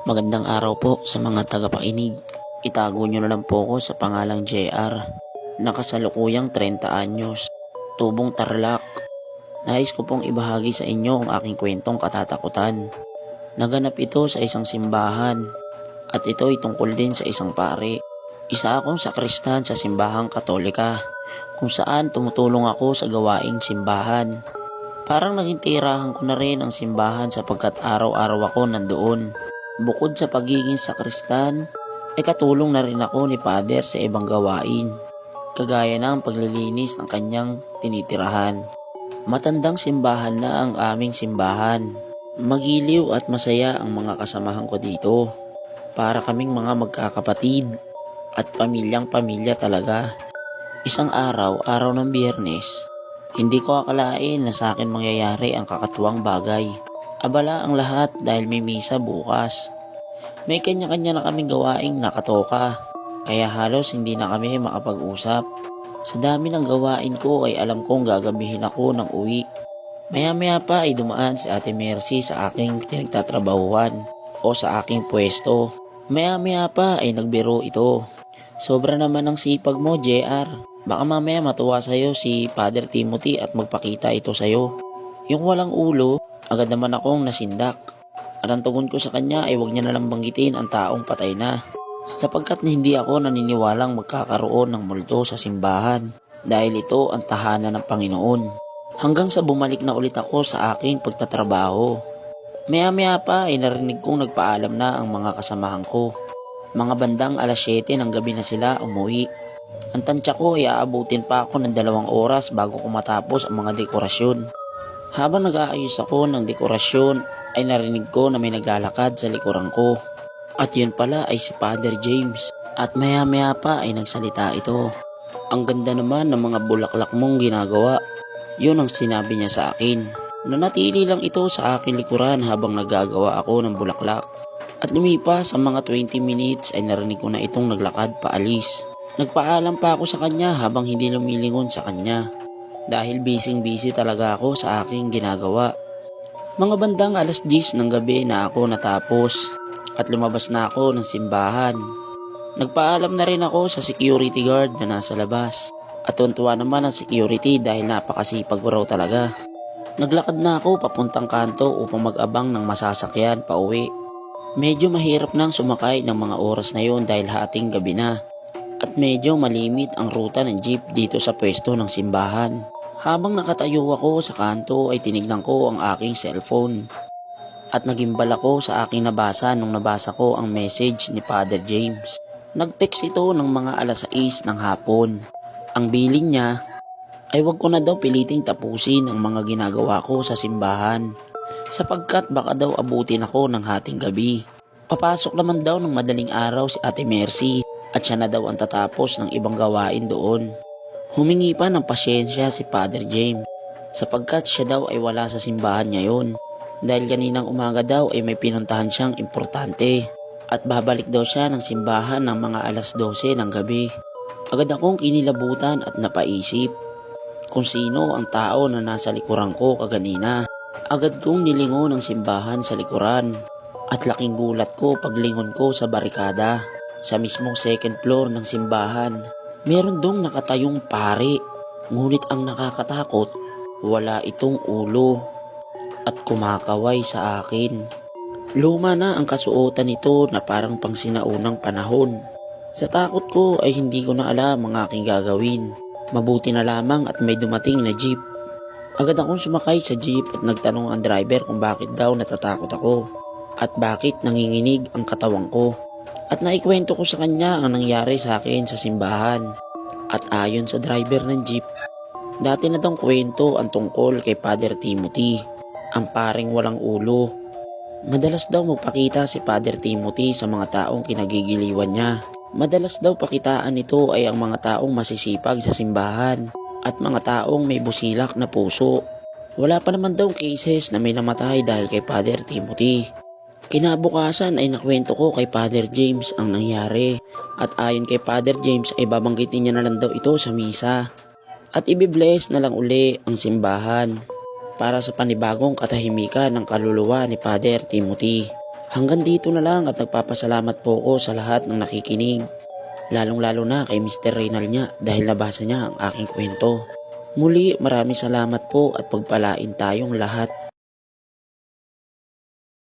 Magandang araw po sa mga tagapakinig. Itago nyo na lang po ko sa pangalang JR. Nakasalukuyang 30 anyos. Tubong Tarlac. Nais ko pong ibahagi sa inyo ang aking kwentong katatakutan. Naganap ito sa isang simbahan at ito ay tungkol din sa isang pare. Isa akong sakristan sa simbahang Katolika kung saan tumutulong ako sa gawaing simbahan. Parang naging tirahan ko na rin ang simbahan sapagkat araw-araw ako nandoon. Bukod sa pagiging sakristan, ay katulong na rin ako ni Father sa ibang gawain, kagaya ng paglilinis ng kanyang tinitirahan. Matandang simbahan na ang aming simbahan. Magiliw at masaya ang mga kasamahan ko dito. Para kaming mga magkakapatid at pamilyang-pamilya talaga. Isang araw ng Biyernes, hindi ko akalain na sa akin mangyayari ang kakatuwang bagay. Abala ang lahat dahil may misa bukas. May kanya-kanya na kaming gawaing nakatoka, kaya halos hindi na kami makapag-usap. Sa dami ng gawain ko ay alam kong gagabihin ako ng uwi. Maya-maya pa ay dumaan si Ate Mercy sa aking pinagtatrabahuhan o sa aking pwesto. Maya-maya pa ay nagbiro ito. Sobra naman ang sipag mo, JR. Baka mamaya matuwa sa'yo si Father Timothy at magpakita ito sa'yo. Yung walang ulo, agad naman akong nasindak. At ang tugon ko sa kanya ay huwag niya nalang banggitin ang taong patay na. Sapagkat hindi ako naniniwalang magkakaroon ng multo sa simbahan dahil ito ang tahanan ng Panginoon. Hanggang sa bumalik na ulit ako sa aking pagtatrabaho. Maya-maya pa ay narinig kong nagpaalam na ang mga kasamahan ko. Mga bandang alas 7 ng gabi na sila umuwi. Ang tansya ko ay aabutin pa ako ng 2 oras bago ko matapos ang mga dekorasyon. Habang nag-aayos ako ng dekorasyon ay narinig ko na may naglalakad sa likuran ko. At yun pala ay si Father James. At maya-maya pa ay nagsalita ito. Ang ganda naman ng mga bulaklak mong ginagawa. Yun ang sinabi niya sa akin. Nanatili lang ito sa aking likuran habang nagagawa ako ng bulaklak. At lumipas ang mga 20 minutes ay narinig ko na itong naglakad paalis. Nagpaalam pa ako sa kanya habang hindi lumilingon sa kanya. Dahil busy talaga ako sa aking ginagawa. Mga bandang alas 10 ng gabi na ako natapos at lumabas na ako ng simbahan. Nagpaalam na rin ako sa security guard na nasa labas. At tuntua naman ang security dahil napakasipag ko raw talaga. Naglakad na ako papuntang kanto upang mag-abang ng masasakyan pa uwi. Medyo mahirap nang sumakay ng mga oras na yon dahil hating gabi na. At medyo malimit ang ruta ng jeep dito sa pwesto ng simbahan. Habang nakatayo ako sa kanto ay tinignan ko ang aking cellphone. At nagimbal ako sa aking nabasa nung nabasa ko ang message ni Father James. Nag-text ito ng mga alas 6 ng hapon. Ang bilin niya ay wag ko na daw piliting tapusin ang mga ginagawa ko sa simbahan. Sapagkat baka daw abutin ako ng hating gabi. Papasok naman daw ng madaling araw si Ate Mercy at siya na daw ang tatapos ng ibang gawain doon. Humingi pa ng pasyensya si Father James sapagkat siya daw ay wala sa simbahan ngayon dahil kaninang umaga daw ay may pinuntahan siyang importante at babalik daw siya ng simbahan ng mga alas 12 ng gabi. Agad akong kinilabutan at napaisip kung sino ang tao na nasa likuran ko kaganina. Agad kong nilingon ang simbahan sa likuran at laking gulat ko paglingon ko sa barikada sa mismong second floor ng simbahan. Meron dong nakatayong pare, ngunit ang nakakatakot, wala itong ulo at kumakaway sa akin. Luma na ang kasuotan nito na parang pang sinaunang panahon. Sa takot ko ay hindi ko na alam ang aking gagawin. Mabuti na lamang at may dumating na jeep. Agad akong sumakay sa jeep at nagtanong ang driver kung bakit daw natatakot ako at bakit nanginginig ang katawan ko. At naikwento ko sa kanya ang nangyari sa akin sa simbahan. At ayon sa driver ng jeep, dati na tong kwento ang tungkol kay Father Timothy, ang paring walang ulo. Madalas daw magpakita si Father Timothy sa mga taong kinagigiliwan niya. Madalas daw pakitaan nito ay ang mga taong masisipag sa simbahan at mga taong may busilak na puso. Wala pa naman daw cases na may namatay dahil kay Father Timothy. Kinabukasan ay nakwento ko kay Father James ang nangyari at ayon kay Father James ay babanggitin niya na lang daw ito sa misa at ibibless na lang uli ang simbahan para sa panibagong katahimikan ng kaluluwa ni Father Timothy. Hanggang dito na lang at nagpapasalamat po ko sa lahat ng nakikinig. Lalong-lalo na kay Mr. Reynal dahil nabasa niya ang aking kwento. Muli maraming salamat po at pagpalain tayong lahat.